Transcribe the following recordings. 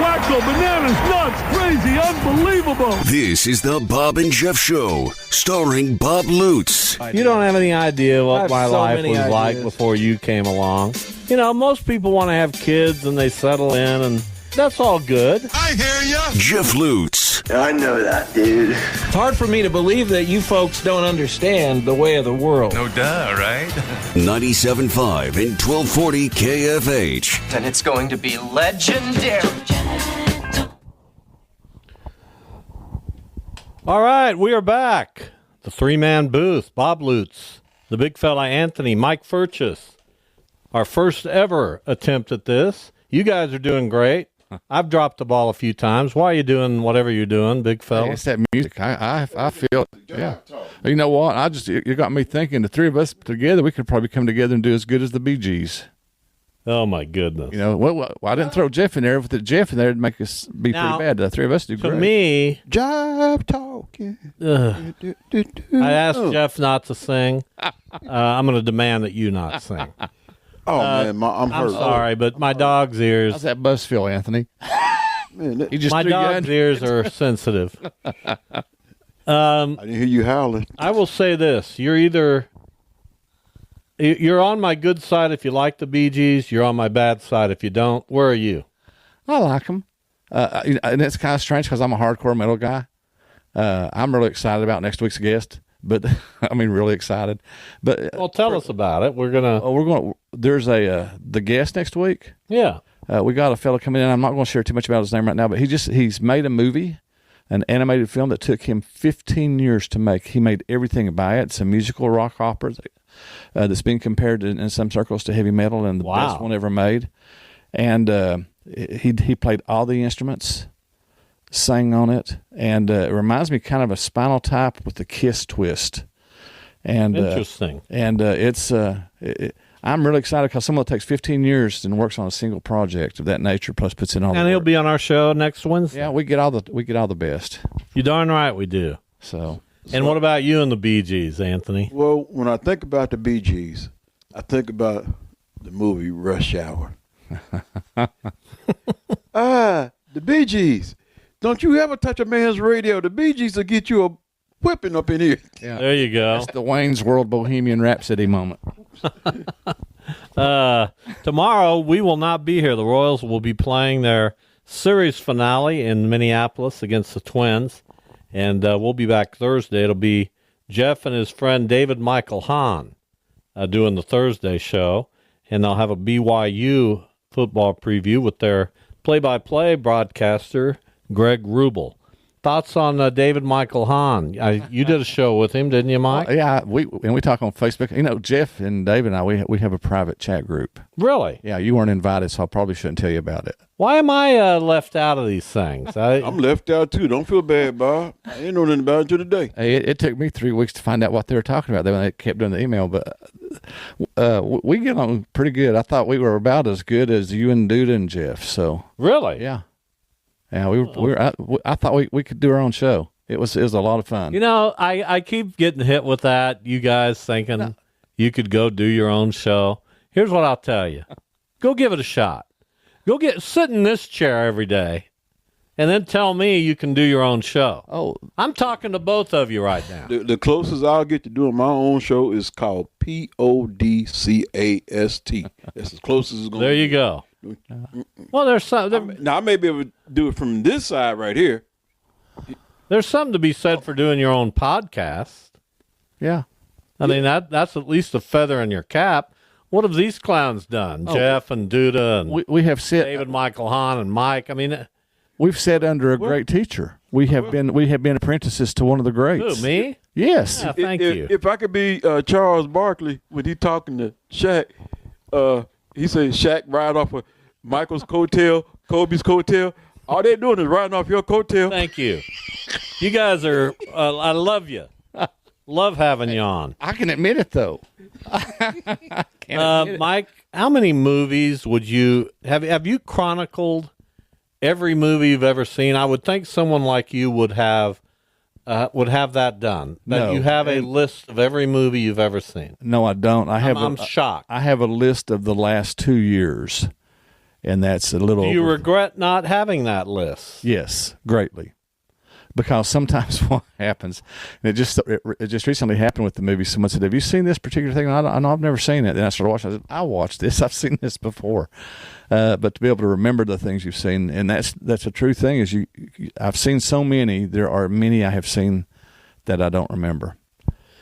wacko, bananas, nuts, crazy, unbelievable. This is the Bob and Jeff Show, starring Bob Lutz. You don't have any idea what my life was like ideas. before you came along. You know, most people want to have kids and they settle in, and that's all good. I hear ya. Jeff Lutz. I know that, dude. It's hard for me to believe that you folks don't understand the way of the world. No duh, right? 97.5 and 1240 KFH. And it's going to be legendary. All right, we are back. The three-man booth, Bob Lutz, the big fella Anthony, Mike Furchess. Our first ever attempt at this. You guys are doing great. I've dropped the ball a few times. Why are you doing whatever you're doing, big fella? It's that music. I feel it. Yeah. You know what? You got me thinking. The three of us together, we could probably come together and do as good as the Bee Gees. Oh, my goodness. You know, well, I didn't throw Jeff in there. With the Jeff in there, it'd make us be Now, pretty bad. The three of us do To great. me, Jive talking. I asked Jeff not to sing. I'm going to demand that you not sing. Oh, man, I'm I'm hurt. sorry, but my dog's ears. How's that buzz feel, Anthony? Man, that- You just My threw your dog's ears are sensitive. I didn't hear you howling. I will say this: you're on my good side if you like the Bee Gees. You're on my bad side if you don't. Where are you? I like them. And it's kind of strange because I'm a hardcore metal guy. I'm really excited about next week's guest, but I mean, really excited. But Well, tell us about it. We're gonna. There's the guest next week. Yeah. We got a fellow coming in. I'm not going to share too much about his name right now, but he's made a movie, an animated film that took him 15 years to make. He made everything by it. It's a musical rock opera that's been compared in some circles to heavy metal and the Wow. best one ever made. And he played all the instruments, sang on it, and it reminds me kind of a Spinal Tap with the Kiss twist. And Interesting. I'm really excited because someone that takes 15 years and works on a single project of that nature, plus puts in all. And the he'll work. be on our show next Wednesday. Yeah, we get all the best. You darn right we do. So And what about you and the Bee Gees, Anthony? Well, when I think about the Bee Gees, I think about the movie Rush Hour. The Bee Gees. Don't you ever touch a man's radio. The Bee Gees will get you a whipping up in here. yeah, There you go. that's the Wayne's World Bohemian Rhapsody moment. Tomorrow we will not be here. The Royals will be playing their series finale in Minneapolis against the Twins, and we'll be back Thursday. It'll be Jeff and his friend David Michael Hahn doing the Thursday show, and they'll have a BYU football preview with their play-by-play broadcaster Greg Rubel. Thoughts on David Michael Hahn? You did a show with him, didn't you, Mike? Yeah, we talk on Facebook. You know, Jeff and David and I, we have a private chat group. Really? Yeah, you weren't invited, so I probably shouldn't tell you about it. Why am I left out of these things? I'm left out, too. Don't feel bad, Bob. I ain't know nothing about it until today. Hey, it took me 3 weeks to find out what they were talking about. They kept doing the email, but we get on pretty good. I thought we were about as good as you and Duda and Jeff. So Really? yeah, I thought we could do our own show. It was a lot of fun. You know, I keep getting hit with that. You guys thinking you could go do your own show. Here's what I'll tell you. Go give it a shot. Go sit in this chair every day and then tell me you can do your own show. Oh, I'm talking to both of you right now. The closest I'll get to doing my own show is called PODCAST. That's as close as it's going to There you go. Well, there's Now, I may be able to do it from this side right here. there's something to be said for doing your own podcast. yeah. I mean, that's at least a feather in your cap. What have these clowns done? Jeff and Duda and We have sit. David Michael Hahn and Mike. I mean, We've sat under a great teacher. We have been apprentices to one of the greats. who, me? Yes. Yeah, thank you. If I could be Charles Barkley when he talking to Shaq, he said Shaq ride off of Michael's coattail, Kobe's coattail. All they're doing is riding off your coattail. Thank you. You guys are, I love you. Love having you on. I can admit it though. Mike, how many movies would you have you chronicled every movie you've ever seen? I would think someone like you would have that done. That No. you have a list of every movie you've ever seen. No, I don't. I'm shocked. I have a list of the last 2 years, and that's a little. Do you regret not having that list? Yes, greatly. Because sometimes what happens, and it just recently happened with the movie. Someone said, "Have you seen this particular thing?" I know I've never seen it. Then I started watching. I said, "I watched this. I've seen this before." But to be able to remember the things you've seen, and that's a true thing. Is I've seen so many. There are many I have seen that I don't remember,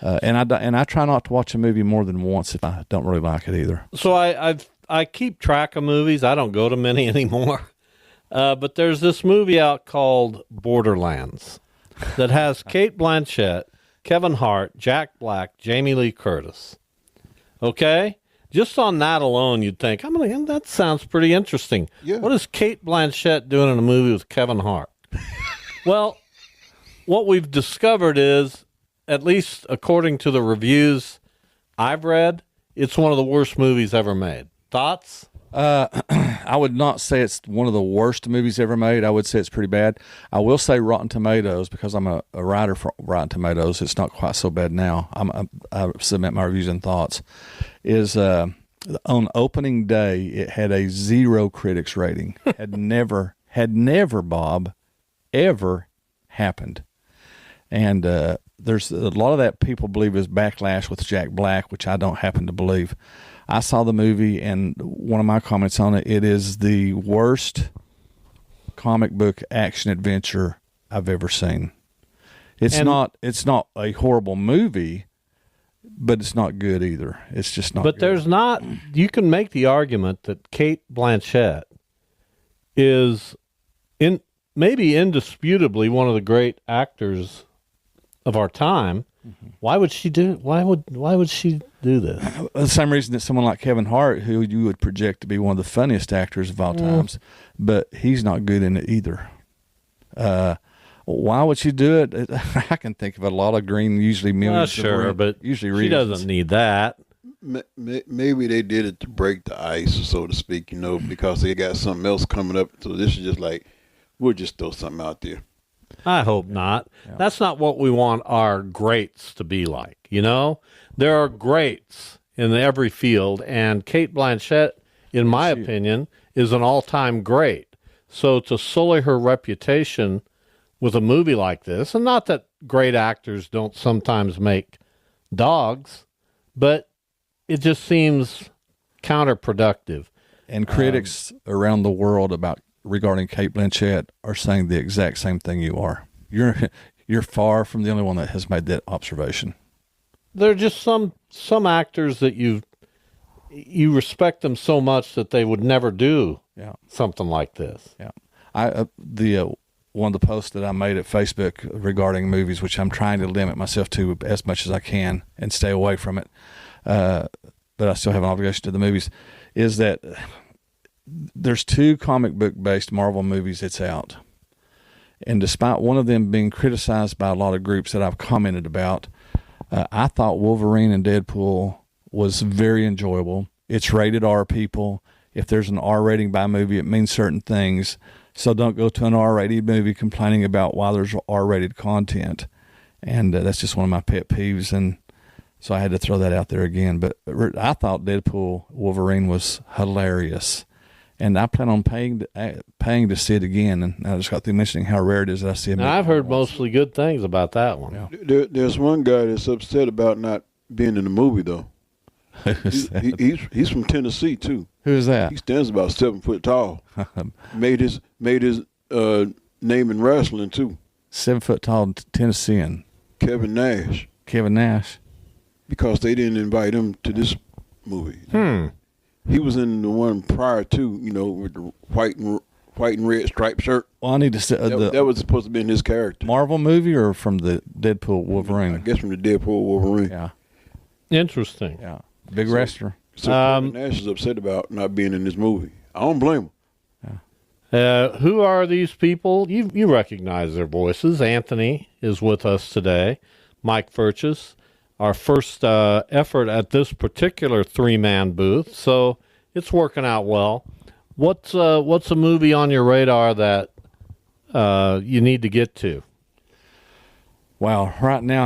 and I try not to watch a movie more than once if I don't really like it either. So I keep track of movies. I don't go to many anymore. But there's this movie out called Borderlands that has Cate Blanchett, Kevin Hart, Jack Black, Jamie Lee Curtis. Okay? Just on that alone, you'd think, that sounds pretty interesting. Yeah. What is Cate Blanchett doing in a movie with Kevin Hart? Well, what we've discovered is, at least according to the reviews I've read, it's one of the worst movies ever made. Thoughts? I would not say it's one of the worst movies ever made. I would say it's pretty bad. I will say Rotten Tomatoes, because I'm a writer for Rotten Tomatoes. It's not quite so bad now. I submit my reviews and thoughts. Is on opening day, it had a 0 critics rating. had never, Bob, ever happened. And there's a lot of that people believe is backlash with Jack Black, which I don't happen to believe. I saw the movie, and one of my comments on it, it is the worst comic book action adventure I've ever seen. It's not a horrible movie, but it's not good either. It's just not. But good. You can make the argument that Cate Blanchett is maybe indisputably one of the great actors of our time. Mm-hmm. Why would she do this? The same reason that someone like Kevin Hart, who you would project to be one of the funniest actors of all times, but he's not good in it either. Why would she do it? I can think of a lot of usually millions. Sure, but usually she doesn't need that. Maybe they did it to break the ice, so to speak, because they got something else coming up. So this is just like, we'll just throw something out there. I hope not. Yeah. That's not what we want our greats to be like, There are greats in every field, and Cate Blanchett, in my opinion, is an all-time great. So to sully her reputation with a movie like this, and not that great actors don't sometimes make dogs, but it just seems counterproductive. And critics around the world regarding Cate Blanchett are saying the exact same thing you are. You're far from the only one that has made that observation. There are just some actors that you respect them so much that they would never do something like this. Yeah, one of the posts that I made at Facebook regarding movies, which I'm trying to limit myself to as much as I can and stay away from it, but I still have an obligation to the movies, is that there's 2 comic book based Marvel movies that's out. And despite one of them being criticized by a lot of groups that I've commented about, I thought Wolverine and Deadpool was very enjoyable. It's rated R, people. If there's an R rating by a movie, it means certain things. So don't go to an R-rated movie complaining about why there's R-rated content. And that's just one of my pet peeves. And so I had to throw that out there again. But I thought Deadpool Wolverine was hilarious. And I plan on paying to see it again. And I just got through mentioning how rare it is that I see it. Now, I've heard mostly good things about that one. Yeah. There's one guy that's upset about not being in the movie, though. He's from Tennessee, too. Who is that? He stands about 7 foot tall. made his name in wrestling, too. 7 foot tall Tennessean. Kevin Nash. Because they didn't invite him to this movie. He was in the one prior to, with the white and red striped shirt. Well, I need to say that was supposed to be in his character. Marvel movie or from the Deadpool Wolverine? I guess from the Deadpool Wolverine. Yeah. Interesting. Yeah. Big wrestler. So Kevin Nash is upset about not being in this movie. I don't blame him. Who are these people? You recognize their voices. Anthony is with us today. Mike Furches, our first effort at this particular 3-man booth, so it's working out well. What's a movie on your radar that you need to get to? Well, right now,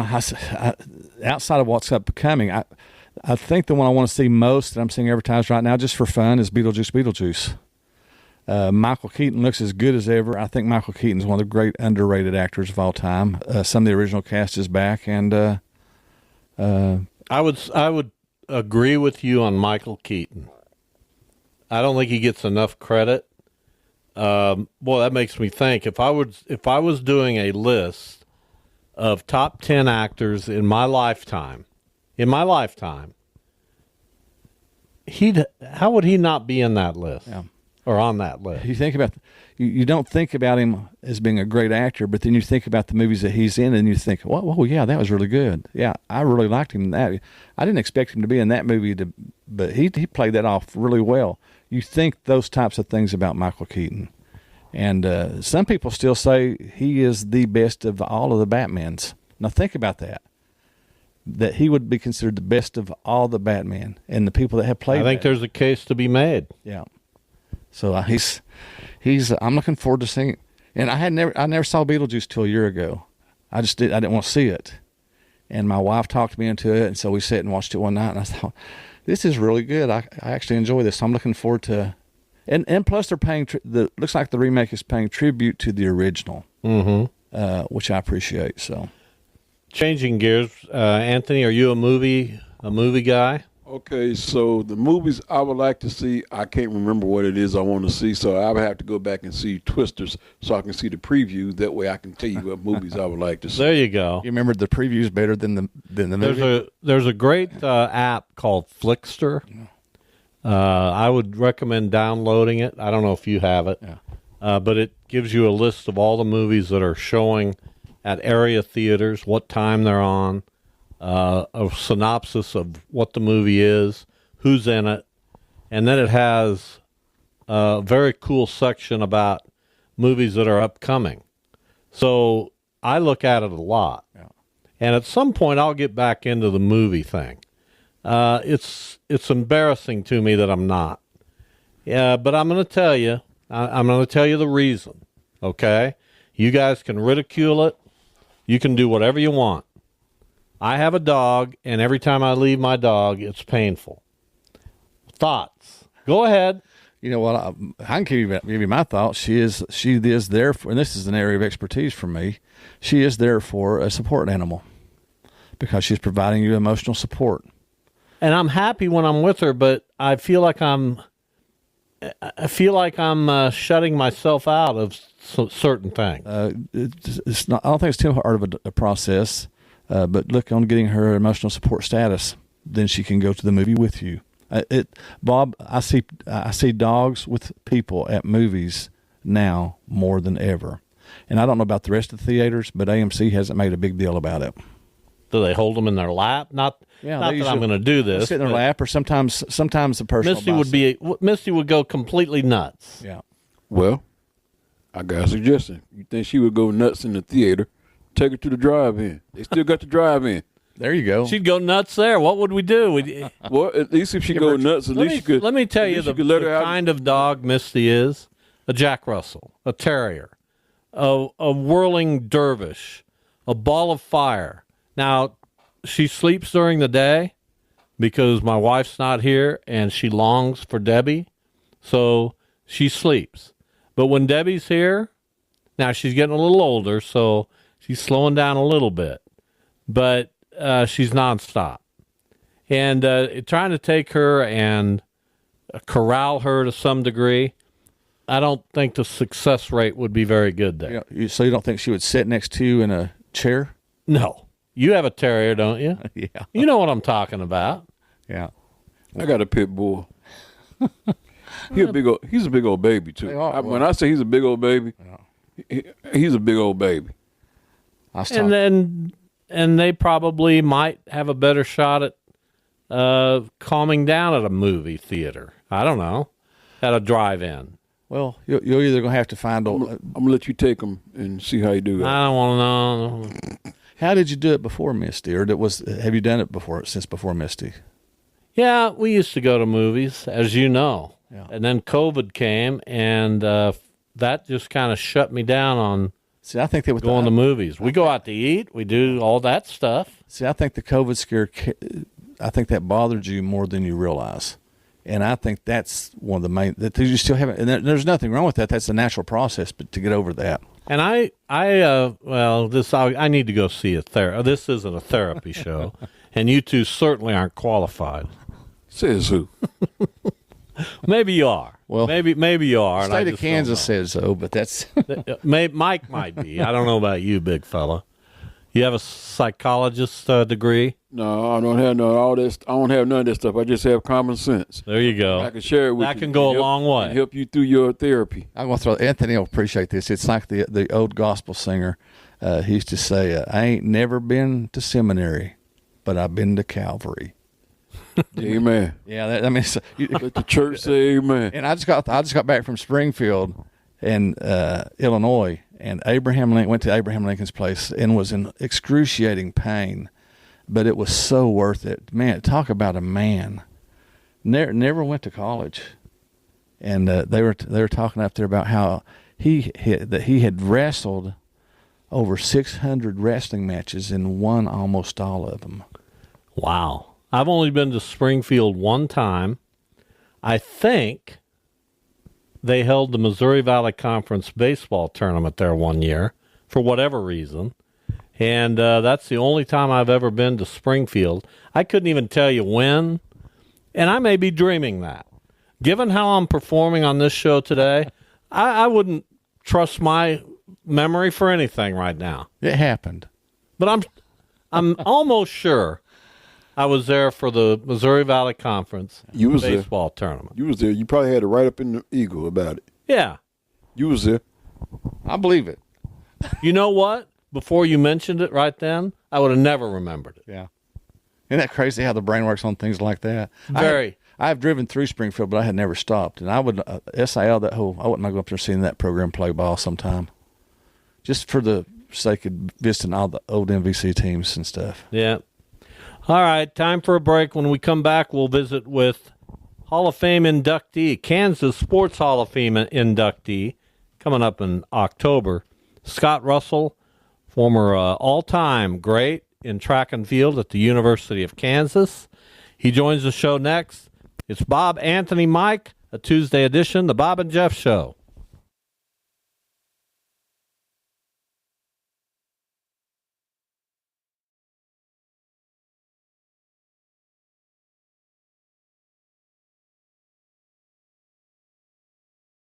outside of what's upcoming, I think the one I want to see most that I'm seeing advertised right now just for fun is Beetlejuice. Michael Keaton looks as good as ever. I think Michael Keaton is one of the great underrated actors of all time. Some of the original cast is back, and I would agree with you on Michael Keaton. I don't think he gets enough credit. Boy, that makes me think. If I was doing a list of top 10 actors in my lifetime, how would he not be in that list? Yeah. Or on that list? you think about you don't think about him as being a great actor, but then you think about the movies that he's in, and you think, "Whoa, yeah, that was really good. Yeah, I really liked him in that. I didn't expect him to be in that movie, but he played that off really well." You think those types of things about Michael Keaton, and some people still say he is the best of all of the Batmans. Now think about that. That he would be considered the best of all the Batman and the people that have played. I think there's a case to be made. Yeah. So he's. I'm looking forward to seeing it. And I never saw Beetlejuice till a year ago. I didn't want to see it, and my wife talked me into it, and so we sat and watched it one night, and I thought, this is really good. I actually enjoy this. So I'm looking forward to, and plus they're paying. Looks like the remake is paying tribute to the original, which I appreciate. So, changing gears, Anthony, are you a movie guy? Okay, so the movies I would like to see, I can't remember what it is I want to see, so I would have to go back and see Twisters so I can see the preview. That way I can tell you what movies I would like to see. There you go. You remember the previews better than the movie? There's a great app called Flickster. I would recommend downloading it. I don't know if you have it, but it gives you a list of all the movies that are showing at area theaters, what time they're on, a synopsis of what the movie is, who's in it, and then it has a very cool section about movies that are upcoming. So I look at it a lot. Yeah. And at some point I'll get back into the movie thing. It's embarrassing to me that I'm not. Yeah, but I'm going to tell you. I'm going to tell you the reason. Okay? You guys can ridicule it. You can do whatever you want. I have a dog, and every time I leave my dog, it's painful. Thoughts? Go ahead. You know what? I can give you my thoughts. She is there for, and this is an area of expertise for me. She is there for a support animal because she's providing you emotional support. And I'm happy when I'm with her, but I feel like I'm shutting myself out of certain things. It's not. I don't think it's too hard of a process. But look on getting her emotional support status, then she can go to the movie with you. Bob, I see dogs with people at movies now more than ever, and I don't know about the rest of the theaters, but AMC hasn't made a big deal about it. Do they hold them in their lap? Not that I'm going to do this. Sit in their lap, or sometimes the person. Misty would go completely nuts. Yeah. Well, I got a suggestion. You think she would go nuts in the theater? Take her to the drive-in. They still got the drive-in. There you go. She'd go nuts there. What would we do? Well, at least if she go nuts, at least you could. Let me tell you the kind of dog Misty is: a Jack Russell, a terrier, a whirling dervish, a ball of fire. Now, she sleeps during the day because my wife's not here and she longs for Debbie, so she sleeps. But when Debbie's here, now she's getting a little older, so she's slowing down a little bit, but she's nonstop. And trying to take her and corral her to some degree, I don't think the success rate would be very good there. So you don't think she would sit next to you in a chair? No. You have a terrier, don't you? Yeah. You know what I'm talking about. Yeah. I got a pit bull. He's a big old baby, too. When I say he's a big old baby, he's a big old baby. And they probably might have a better shot at calming down at a movie theater. I don't know, at a drive-in. Well, you're either going to have to find. I'm going to let you take them and see how you do that. I don't want to know. How did you do it before Misty, or have you done it since before Misty? Yeah, we used to go to movies, as you know, yeah. And then COVID came, and that just kind of shut me down on. See, I think that going to movies. We go out to eat. We do all that stuff. See, I think the COVID scare, I think that bothered you more than you realize. And I think that's one of the main that you still haven't. And there's nothing wrong with that. That's a natural process, but to get over that. And I need to go see a therapist. This isn't a therapy show, and you two certainly aren't qualified. Says who? Maybe you are. Well, maybe you are. State of Kansas says so, but that's Mike might be. I don't know about you, big fella. You have a psychologist degree? No, I don't have all this. I don't have none of this stuff. I just have common sense. There you go. I can share it with you. That can go a long way. Help you through your therapy. I'm going to throw. Anthony will appreciate this. It's like the old gospel singer. He used to say, "I ain't never been to seminary, but I've been to Calvary." Amen. Yeah, let the church say amen. And I just got back from Springfield, and Illinois, and went to Abraham Lincoln's place and was in excruciating pain, but it was so worth it. Man, talk about a man. Never went to college, and they were talking up there about how he had wrestled over 600 wrestling matches and won almost all of them. Wow. I've only been to Springfield one time. I think they held the Missouri Valley Conference baseball tournament there one year for whatever reason. And that's the only time I've ever been to Springfield. I couldn't even tell you when, and I may be dreaming that. Given how I'm performing on this show today, I wouldn't trust my memory for anything right now. It happened. But I'm almost sure I was there for the Missouri Valley Conference baseball tournament. You was there. You probably had to write up in the Eagle about it. Yeah. You was there. I believe it. You know what? Before you mentioned it right then, I would have never remembered it. Yeah. Isn't that crazy how the brain works on things like that? Very. I have driven through Springfield, but I had never stopped. And I would, SIL, I wouldn't mind go up there seeing that program play ball sometime. Just for the sake of visiting all the old MVC teams and stuff. Yeah. All right, time for a break. When we come back, we'll visit with Hall of Fame inductee, Kansas Sports Hall of Fame inductee, coming up in October, Scott Russell, former all-time great in track and field at the University of Kansas. He joins the show next. It's Bob, Anthony, Mike, a Tuesday edition, the Bob and Jeff Show.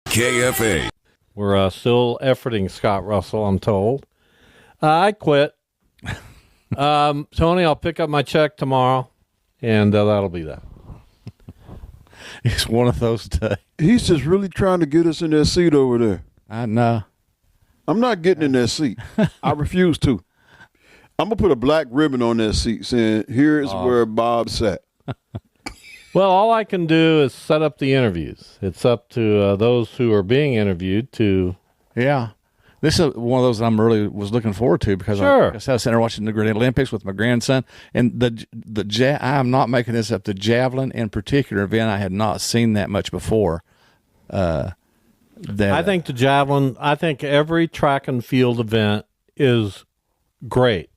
KFA. We're still efforting Scott Russell, I'm told. I quit. Tony, I'll pick up my check tomorrow, and that'll be that. It's one of those days. He's just really trying to get us in that seat over there. I know. I'm not getting in that seat. I refuse to. I'm going to put a black ribbon on that seat saying, here's where Bob sat. Well, all I can do is set up the interviews. It's up to those who are being interviewed to. Yeah. This is one of those that I'm really was looking forward to because I was sitting there watching the Great Olympics with my grandson. And I'm not making this up. The javelin in particular event, I had not seen that much before. I think the javelin, I think every track and field event is great.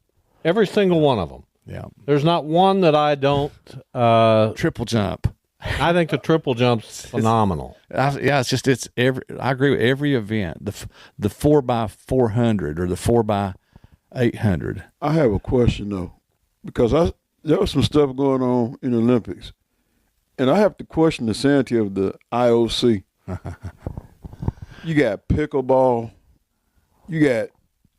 Every single one of them. Yeah. There's not one that I don't. Triple jump. I think the triple jump's phenomenal. I agree with every event. The 4x400 or the 4x800. I have a question though, because there was some stuff going on in the Olympics, and I have to question the sanity of the IOC. You got pickleball, you got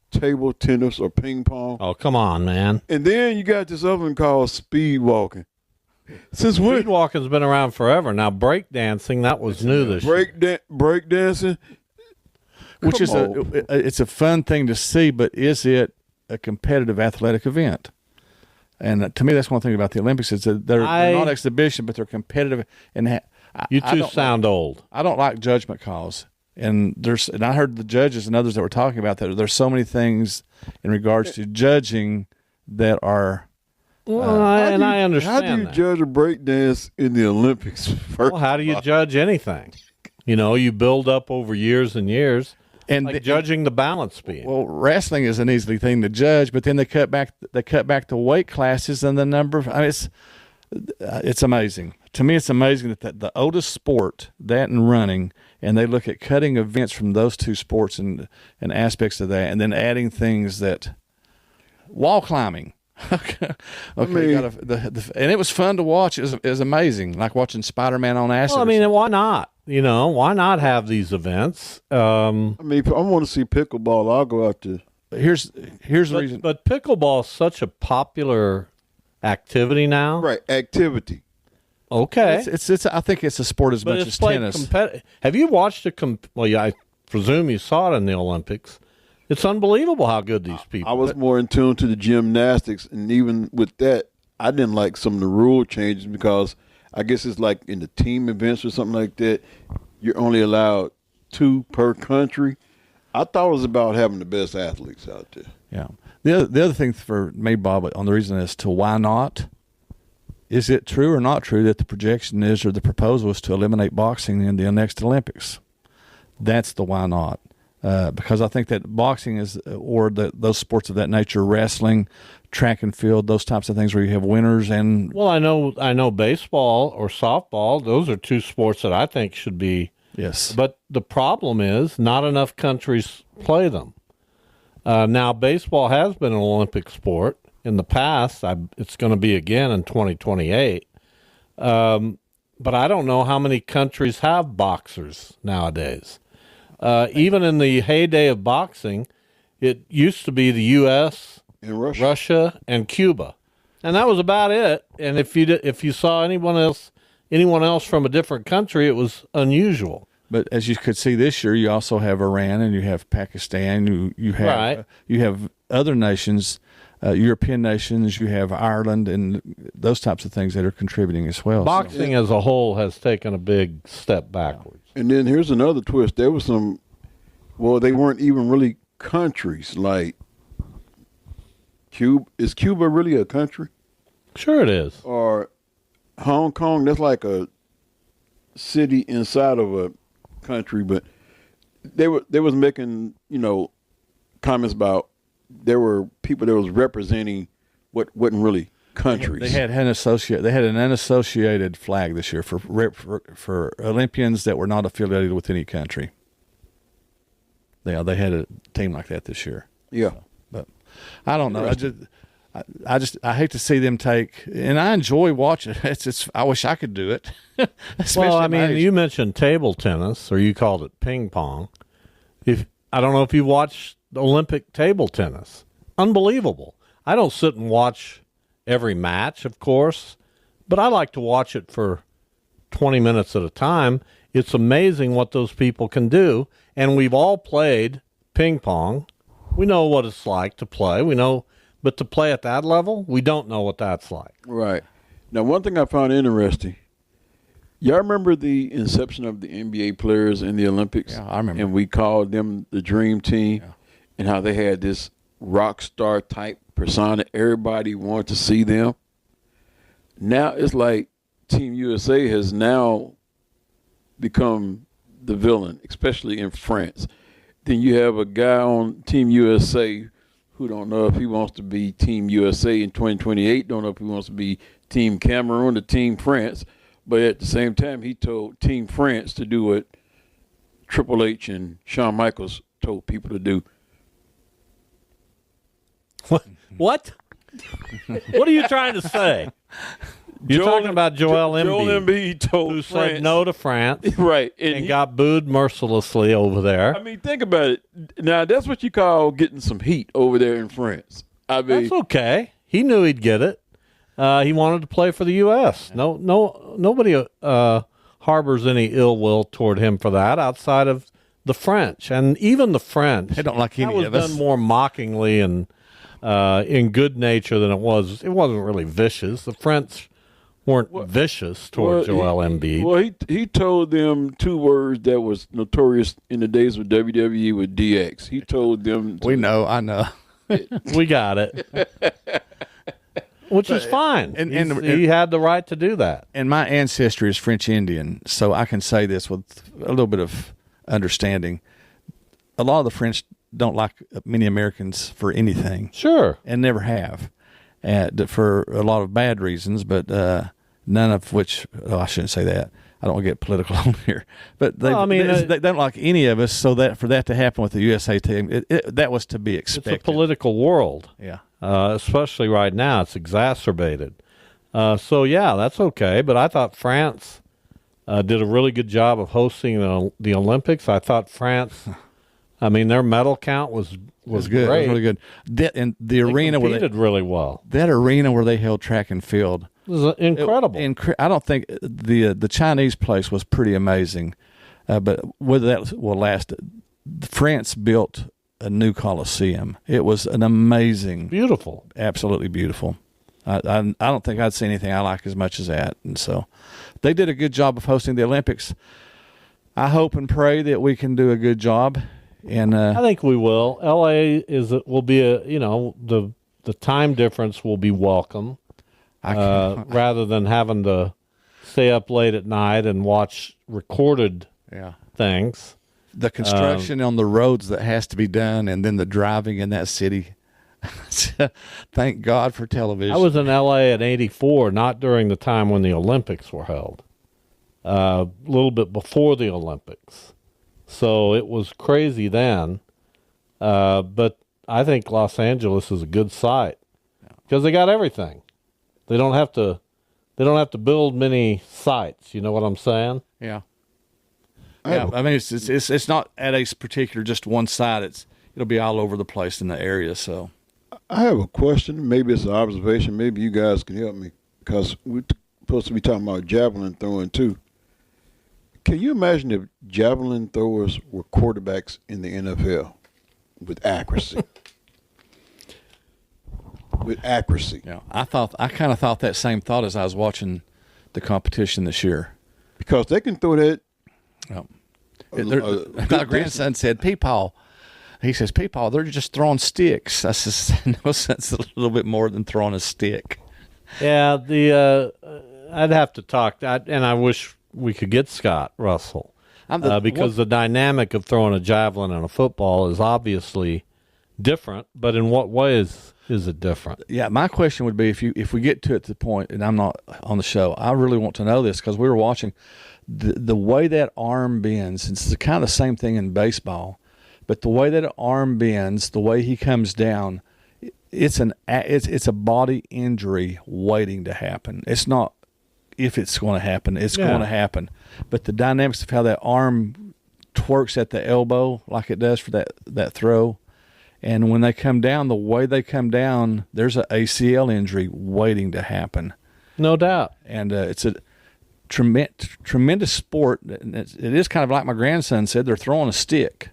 table tennis or ping pong. Oh, come on, man. And then you got this other one called speed walking. Since when? Speed walking's been around forever. Now, break dancing, that was new this year. Break dancing, which is it's a fun thing to see, but is it a competitive athletic event? And to me, that's one thing about the Olympics is that they're not exhibition, but they're competitive. And you two sound old. I don't like judgment calls. And I heard the judges and others that were talking about that. There's so many things in regards to judging that are. I understand. How do you judge a break dance in the Olympics? Well, how do you judge anything? You build up over years and years, and like judging the balance beam. Well, wrestling is an easy thing to judge, but then they cut back the weight classes and the number of. it's amazing. To me, it's amazing that the oldest sport, that and running, and they look at cutting events from those two sports and aspects of that, and then adding things that wall climbing. Okay, and it was fun to watch. It was amazing, like watching Spider-Man on acid. Well, I mean, why not? Why not have these events? I mean, if I want to see pickleball, I'll go out to. Here's the reason. But pickleball is such a popular activity now. Right, activity. Okay. It's I think it's a sport as but much it's as played tennis. Have you watched well, yeah, I presume you saw it in the Olympics. It's unbelievable how good these people. I was more in tune to the gymnastics, and even with that, I didn't like some of the rule changes because I guess it's like in the team events or something like that, you're only allowed 2 per country. I thought it was about having the best athletes out there. Yeah. The other thing for me, Bob, on the reason as to why not, is it true or not true that the projection is, or the proposal is, to eliminate boxing in the next Olympics? That's the why not. Because I think that boxing is, or those sports of that nature, wrestling, track and field, those types of things where you have winners and. Well, I know baseball or softball. Those are 2 sports that I think should be. Yes. But the problem is not enough countries play them. Now, baseball has been an Olympic sport in the past. It's going to be again in 2028. But I don't know how many countries have boxers nowadays. Even in the heyday of boxing, it used to be the U.S., and Russia, and Cuba, and that was about it. And if you saw anyone else from a different country, it was unusual. But as you could see this year, you also have Iran and you have Pakistan. You have Right. You have other nations, European nations. You have Ireland and those types of things that are contributing as well. Boxing as a whole has taken a big step backwards. And then here's another twist. There was some, well, they weren't even really countries. Like Cuba. Is Cuba really a country? Sure it is. Or Hong Kong, that's like a city inside of a country. But they was making, comments about there were people that was representing what wasn't really countries. They had an unassociated flag this year for Olympians that were not affiliated with any country. Yeah, they had a team like that this year. Yeah, but I don't know. I hate to see them take, and I enjoy watching. I wish I could do it. Well, I mean, you mentioned table tennis, or you called it ping pong. I don't know if you watched Olympic table tennis. Unbelievable. I don't sit and watch every match, of course, but I like to watch it for 20 minutes at a time. It's amazing what those people can do, and we've all played ping pong. We know what it's like to play. But to play at that level, we don't know what that's like. Right. Now, one thing I found interesting, y'all remember the inception of the NBA players in the Olympics? Yeah, I remember. And we called them the Dream Team, and how they had this rock star type persona. Everybody wanted to see them. Now it's like Team USA has now become the villain, especially in France. Then you have a guy on Team USA who don't know if he wants to be Team USA in 2028, don't know if he wants to be Team Cameroon or Team France. But at the same time, he told Team France to do what Triple H and Shawn Michaels told people to do. What? What are you trying to say? You're talking about Joel Embiid. Joel Embiid told who France. said no to France, Right. and got booed mercilessly over there. I mean, think about it. Now, that's what you call getting some heat over there in France. I mean, That's okay. He knew he'd get it. He wanted to play for the U.S. Nobody harbors any ill will toward him for that outside of the French, and even the French. They don't like any that of was us. done more mockingly and in good nature than it was. It wasn't really vicious. The French weren't vicious toward Joel Embiid. Well, he told them 2 words that was notorious in the days of WWE with DX. He told them. I know. We got it. Which is fine. And he had the right to do that. And my ancestry is French Indian, so I can say this with a little bit of understanding. A lot of the French don't like many Americans for anything. Sure. And never have, for a lot of bad reasons. But none of which, I shouldn't say that. I don't want to get political on here, but they, Well, I mean, they don't like any of us. So that for that to happen with the USA team, that was to be expected. It's a political world. Yeah. Especially right now. It's exacerbated. So, yeah, that's okay. But I thought France did a really good job of hosting the Olympics. I thought France, I mean, their medal count was good. great. It was really good. And the They arena where competed really well. that arena where they held track and field, It was incredible. I don't think the Chinese place was pretty amazing, but whether that will last, France built a new Coliseum. It was an amazing, Beautiful. absolutely beautiful. I don't think I'd seen anything I like as much as that, and so they did a good job of hosting the Olympics. I hope and pray that we can do a good job. And I think we will. LA will be the time difference will be welcome. Rather than having to stay up late at night and watch recorded things. The construction on the roads that has to be done, and then the driving in that city. Thank God for television. I was in L.A. in '84, not during the time when the Olympics were held. A little bit before the Olympics. So it was crazy then. But I think Los Angeles is a good site because they got everything. They don't have to build many sites. You know what I'm saying? Yeah. Yeah. I mean, it's not at a particular just one site. It'll be all over the place in the area. So I have a question. Maybe it's an observation. Maybe you guys can help me because we're supposed to be talking about javelin throwing too. Can you imagine if javelin throwers were quarterbacks in the NFL with accuracy? With accuracy. Yeah, I kind of thought that same thought as I was watching the competition this year. Because they can throw that. My grandson said, "Peepaw." He says, "Peepaw, they're just throwing sticks." I said, "No, that's a little bit more than throwing a stick." Yeah, I'd have to talk, and I wish we could get Scott Russell because the dynamic of throwing a javelin and a football is obviously different. But in what ways is it different? Yeah, my question would be if we get to the point, and I'm not on the show, I really want to know this because we were watching the way that arm bends. It's the kind of same thing in baseball, but the way that arm bends, the way he comes down, it's a body injury waiting to happen. It's not if it's going to happen, it's going to happen. But the dynamics of how that arm twerks at the elbow like it does for that throw, and when they come down, the way they come down, there's an ACL injury waiting to happen. No doubt. And it's a tremendous sport. It is kind of like my grandson said, they're throwing a stick.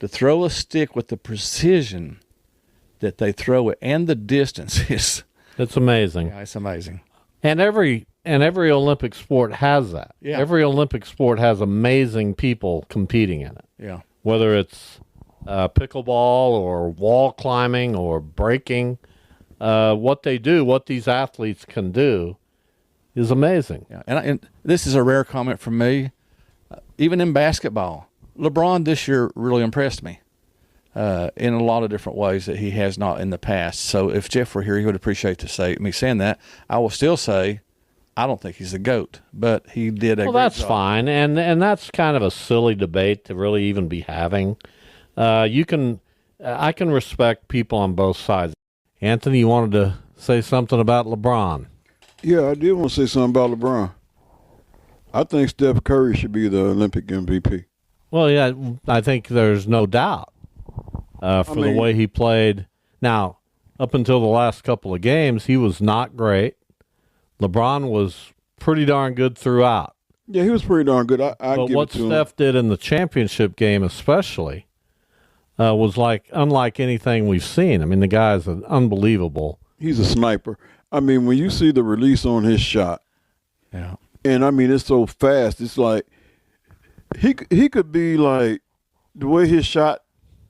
To throw a stick with the precision that they throw it and the distance is... It's amazing. Yeah, it's amazing. And every Olympic sport has that. Yeah. Every Olympic sport has amazing people competing in it. Yeah. Whether it's pickleball or wall climbing or breaking, what these athletes can do is amazing. Yeah. And this is a rare comment from me. Even in basketball, LeBron this year really impressed me in a lot of different ways that he has not in the past. So if Jeff were here, he would appreciate me saying that. I will still say I don't think he's the GOAT, but he did a great that's job. fine, and that's kind of a silly debate to really even be having. I can respect people on both sides. Anthony, you wanted to say something about LeBron? Yeah, I did want to say something about LeBron. I think Steph Curry should be the Olympic MVP. Well, yeah, I think there's no doubt for the way he played. Now, up until the last couple of games, he was not great. LeBron was pretty darn good throughout. Yeah, he was pretty darn good. But what Steph did in the championship game especially was unlike anything we've seen. I mean, the guy's unbelievable. He's a sniper. I mean, when you see the release on his shot, yeah, and I mean, it's so fast. It's like he could be like the way his shot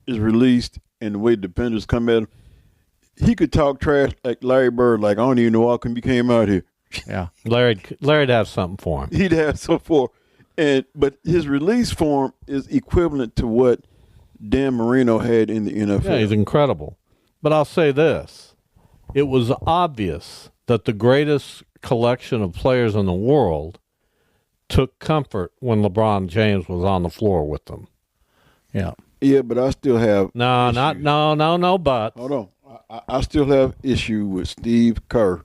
is released and the way defenders come at him. He could talk trash like Larry Bird, like I don't even know how come you came out here. Yeah, Larry'd have something for him. He'd have something for him. But his release form is equivalent to what Dan Marino had in the NFL. Yeah, he's incredible. But I'll say this. It was obvious that the greatest collection of players in the world took comfort when LeBron James was on the floor with them. Yeah. Yeah, but I still have No, issues. no, but. Hold on. I still have issue with Steve Kerr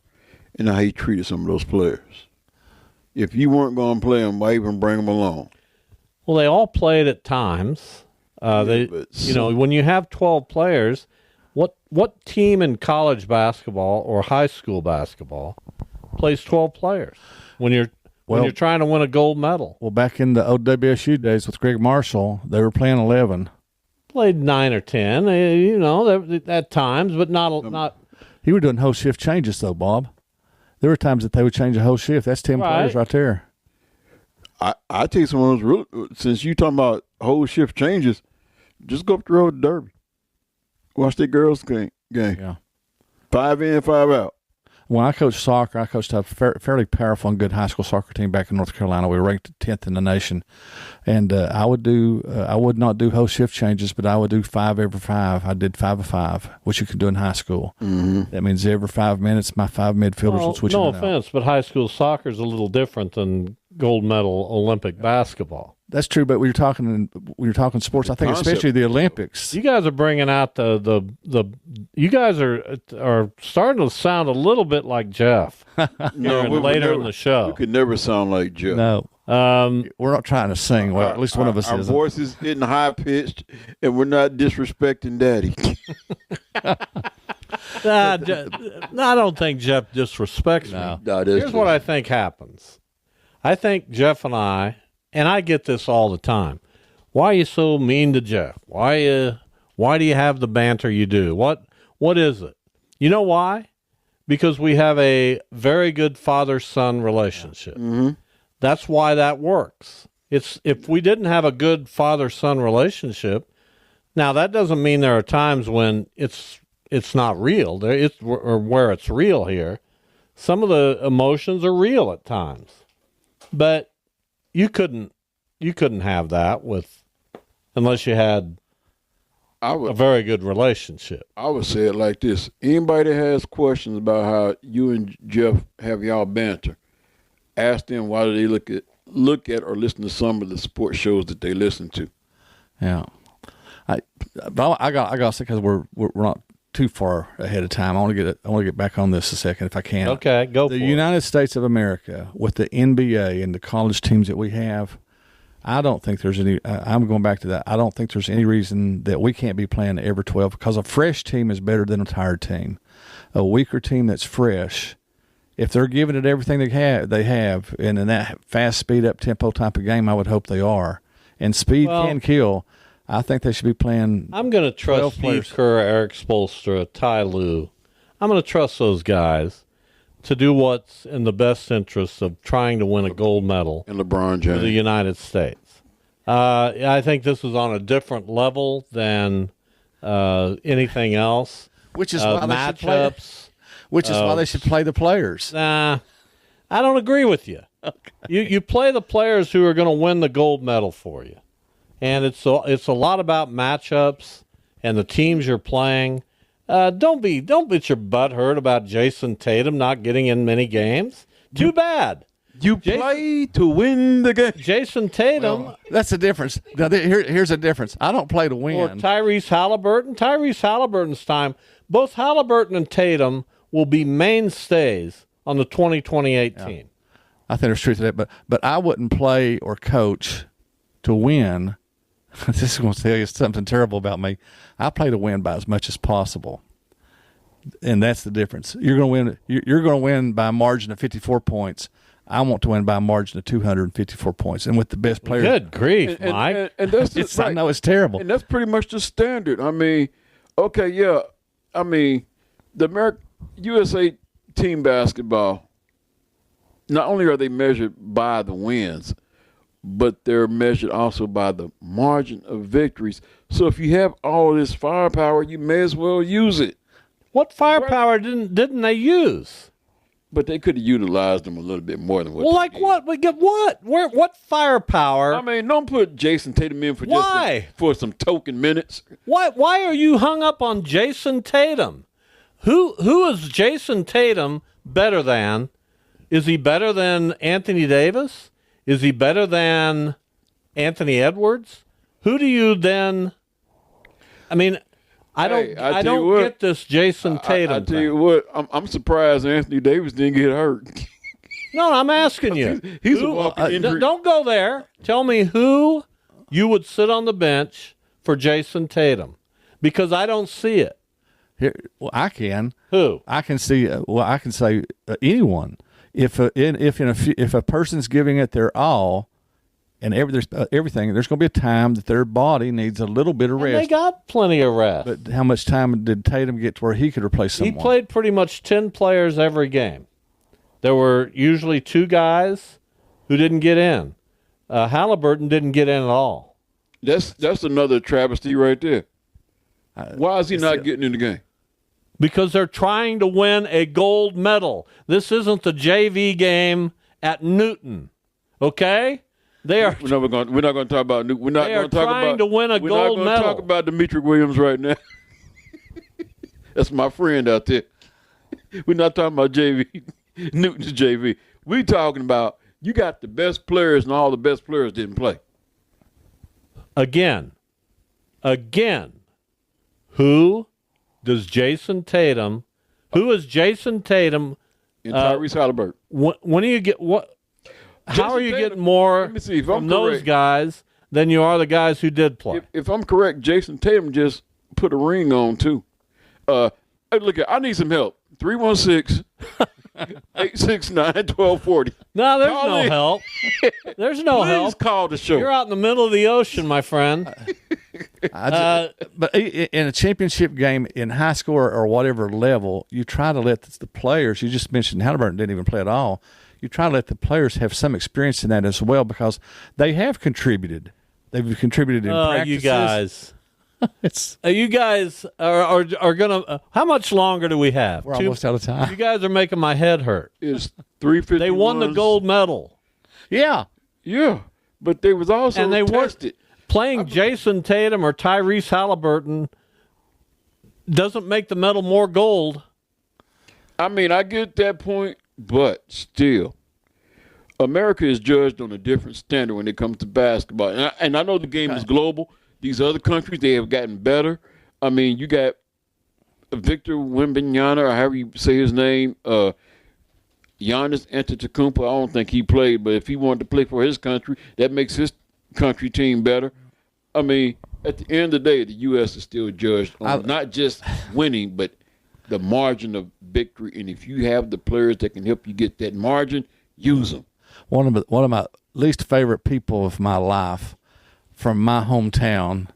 and how he treated some of those players. If you weren't going to play them, why even bring them along? Well, they all played at times. When you have 12 players, what team in college basketball or high school basketball plays 12 players when you're trying to win a gold medal? Well, back in the old WSU days with Greg Marshall, they were playing 11. Played 9 or 10, at times, but not. He were doing whole shift changes, though, Bob. There were times that they would change a whole shift. That's 10 players right there. I take some of those real. Since you talking about whole shift changes, just go up the road to Derby. Watch the girls game. Yeah. 5 in, 5 out. When I coached soccer, I coached a fairly powerful and good high school soccer team back in North Carolina. We were ranked 10th in the nation, and I would not do whole shift changes, but I would do 5 every 5. I did 5 of 5, which you could do in high school. Mm-hmm. That means every 5 minutes, my 5 midfielders would switch. No in and out. offense, but high school soccer is a little different than gold medal Olympic basketball. That's true, but when you're talking sports, I think especially the Olympics. You guys are bringing out the you guys are starting to sound a little bit like Jeff. Later in the show, we could never sound like Jeff. No, we're not trying to sing. Well, at least one of us our isn't. Our voices isn't high pitched, and we're not disrespecting Daddy. I don't think Jeff disrespects me. Here's what I think happens. I think Jeff and I get this all the time. Why are you so mean to Jeff? Why do you have the banter you do? What is it? You know why? Because we have a very good father-son relationship. Mm-hmm. That's why that works. If we didn't have a good father-son relationship, now that doesn't mean there are times when it's not real. Where it's real here. Some of the emotions are real at times. But you couldn't have that unless you had a very good relationship. I would say it like this: anybody that has questions about how you and Jeff have y'all banter, ask them why do they look at or listen to some of the sports shows that they listen to. Yeah, I got to say, because we're not too far ahead of time. I want to get back on this a second if I can. Okay, go for it. The United States of America, with the NBA and the college teams that we have, I don't think there's any. I'm going back to that. I don't think there's any reason that we can't be playing every 12, because a fresh team is better than a tired team. A weaker team that's fresh, if they're giving it everything they have, and in that fast, speed up tempo type of game, I would hope they are. And speed can kill. I think they should be playing. I'm going to trust Steve Kerr, Eric Spoelstra, Ty Lue. I'm going to trust those guys to do what's in the best interest of trying to win a gold medal and LeBron James for the United States. I think this is on a different level than anything else. Which is why matchups. Why they should play the players. Nah, I don't agree with you. Okay. You play the players who are going to win the gold medal for you. And it's a lot about matchups and the teams you're playing. Don't get your butt hurt about Jason Tatum not getting in many games. Too bad. You play to win the game. Jason Tatum. Well, that's the difference. Now, here's a difference. I don't play to win. Or Tyrese Halliburton. Tyrese Halliburton's time. Both Halliburton and Tatum will be mainstays on the 2028 team. I think there's truth to that, but I wouldn't play or coach to win. This is going to tell you something terrible about me. I play to win by as much as possible, and that's the difference. You're going to win. You're going to win by a margin of 54 points. I want to win by a margin of 254 points, and with the best players. Good grief, Mike! And that's I know it's terrible, and that's pretty much the standard. I mean, okay, yeah. I mean, the USA team basketball. Not only are they measured by the wins, but they're measured also by the margin of victories. So if you have all this firepower, you may as well use it. What firepower didn't they use? But they could have utilized them a little bit more than what. Well, like what? We get what? What firepower? I mean, don't put Jason Tatum in for for some token minutes. Why are you hung up on Jason Tatum? Who is Jason Tatum better than Is he better than Anthony Davis? Is he better than Anthony Edwards? Who do you then? I mean, I don't get this Jason Tatum. I tell you what, I'm surprised Anthony Davis didn't get hurt. No, I'm asking you. He's a walking injury. Don't go there. Tell me who you would sit on the bench for Jason Tatum, because I don't see it. Here, well, I can. Who? I can see. I can say anyone. If a person's giving it their all, and there's everything, there's going to be a time that their body needs a little bit of And rest. they got plenty of rest. But how much time did Tatum get to where he could replace someone? He played pretty much 10 players every game. There were usually 2 guys who didn't get in. Halliburton didn't get in at all. That's another travesty right there. Why is he not getting in the game? Because they're trying to win a gold medal. This isn't the JV game at Newton, okay? They are. We're not going to talk about Newton. We're not They going are to talk trying about. to win a we're gold not going to medal. talk about Dimitri Williams right now. That's my friend out there. We're not talking about JV. Newton's JV. We're talking about you got the best players and all the best players didn't play. Again, who does Jason Tatum? Who is Jason Tatum? And Tyrese Halliburton. When do you get what? Jason How are you Tatum, getting more let me see if from I'm those correct. guys than you are the guys who did play? If I'm correct, Jason Tatum just put a ring on too. Hey, look, I need some help. 316-869-1240. No, there's Call no in. help. There's no Please help. call the show. You're out in the middle of the ocean, my friend. But in a championship game in high school or whatever level, you try to let the players. You just mentioned Halliburton didn't even play at all. You try to let the players have some experience in that as well, because they have contributed. They've contributed in practices. You guys. It's You guys are gonna. How much longer do we have? we're almost out of You time. guys are making my head hurt. It's 351. They won the gold medal, Yeah, Yeah, but they was also and they weren't tested. playing Jason Tatum or Tyrese Halliburton. Doesn't make the medal more gold. I mean, I get that point, but still, America is judged on a different standard when it comes to basketball. And I know the game is global. These other countries, they have gotten better. I mean, you got Victor Wembanyama, or however you say his name, Giannis Antetokounmpo. I don't think he played, but if he wanted to play for his country, that makes his country team better. I mean, at the end of the day, the U.S. is still judged on not just winning, but the margin of victory. And if you have the players that can help you get that margin, use them. one of my least favorite people of my life from my hometown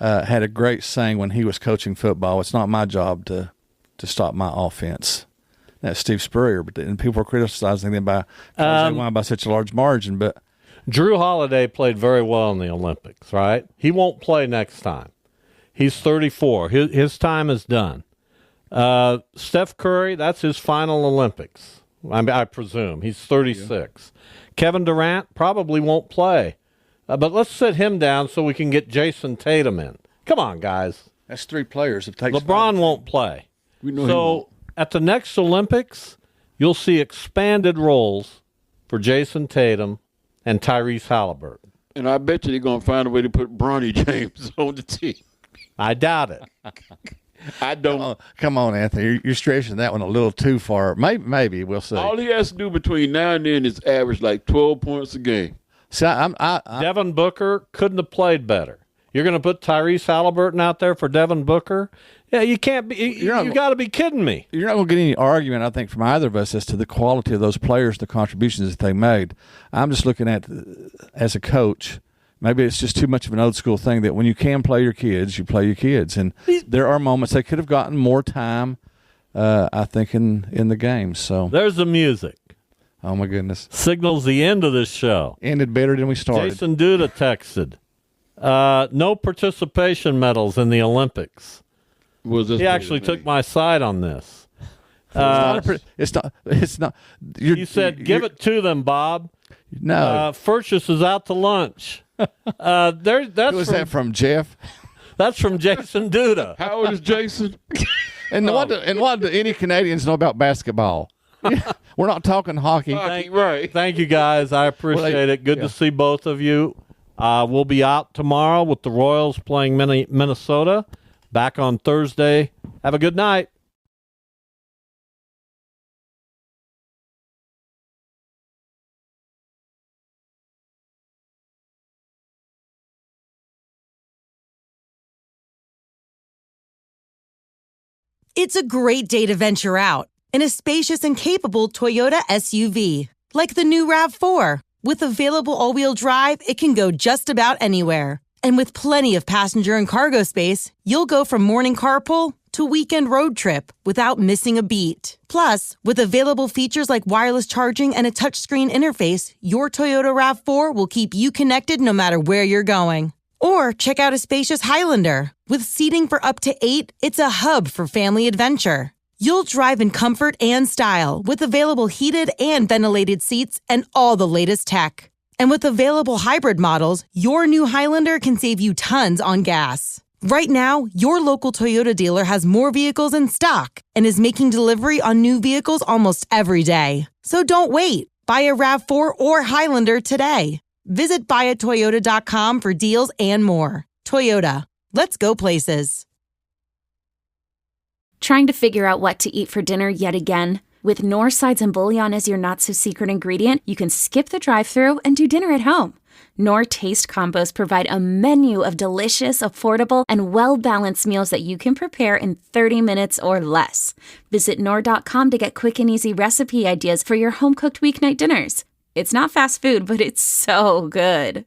had a great saying when he was coaching football. It's not my job to stop my offense. That's Steve Spurrier, but and people were criticizing them by they won by such a large margin. But Drew Holiday played very well in the Olympics, right? He won't play next time. He's 34. His time is done. Steph Curry, that's his final Olympics. I presume. He's 36. Yeah. Kevin Durant probably won't play. But let's sit him down so we can get Jason Tatum in. Come on, guys. that's 3 players. It takes LeBron won't play. We know he So won't. at the next Olympics, you'll see expanded roles for Jason Tatum and Tyrese Halliburton. And I bet you they're going to find a way to put Bronny James on the team. I doubt it. I don't. Come on, Anthony. You're stretching that one a little too far. Maybe we'll see. All he has to do between now and then is average like 12 points a game. See, I Devin Booker couldn't have played better. You're going to put Tyrese Halliburton out there for Devin Booker? Yeah, you can't be. You got to be kidding me. You're not going to get any argument, I think, from either of us as to the quality of those players, the contributions that they made. I'm just looking at, as a coach, maybe it's just too much of an old school thing that when you can play your kids, you play your kids. And there are moments they could have gotten more time, I think, in the game. So There's the music. oh, my goodness. Signals the end of this show. Ended better than we started. Jason Duda texted. No participation medals in the Olympics. He actually took my side on this. It's not. He said, give it to them, Bob. No. Furchess is out to lunch. That's Who was that from, Jeff? That's from Jason Duda. How old is Jason? And what do any Canadians know about basketball? We're not talking hockey. Right. Thank you, guys. I appreciate it. Good to see both of you. We'll be out tomorrow with the Royals playing Minnesota. Back on Thursday. Have a good night. It's a great day to venture out in a spacious and capable Toyota SUV. Like the new RAV4. With available all-wheel drive, it can go just about anywhere. And with plenty of passenger and cargo space, you'll go from morning carpool to weekend road trip without missing a beat. Plus, with available features like wireless charging and a touchscreen interface, your Toyota RAV4 will keep you connected no matter where you're going. Or check out a spacious Highlander. With seating for up to 8, it's a hub for family adventure. You'll drive in comfort and style with available heated and ventilated seats and all the latest tech. And with available hybrid models, your new Highlander can save you tons on gas. Right now, your local Toyota dealer has more vehicles in stock and is making delivery on new vehicles almost every day. So don't wait. Buy a RAV4 or Highlander today. Visit buyatoyota.com for deals and more. Toyota. Let's go places. Trying to figure out what to eat for dinner yet again? With Knorr sides and bouillon as your not-so-secret ingredient, you can skip the drive-thru and do dinner at home. Knorr Taste Combos provide a menu of delicious, affordable, and well-balanced meals that you can prepare in 30 minutes or less. Visit Knorr.com to get quick and easy recipe ideas for your home-cooked weeknight dinners. It's not fast food, but it's so good.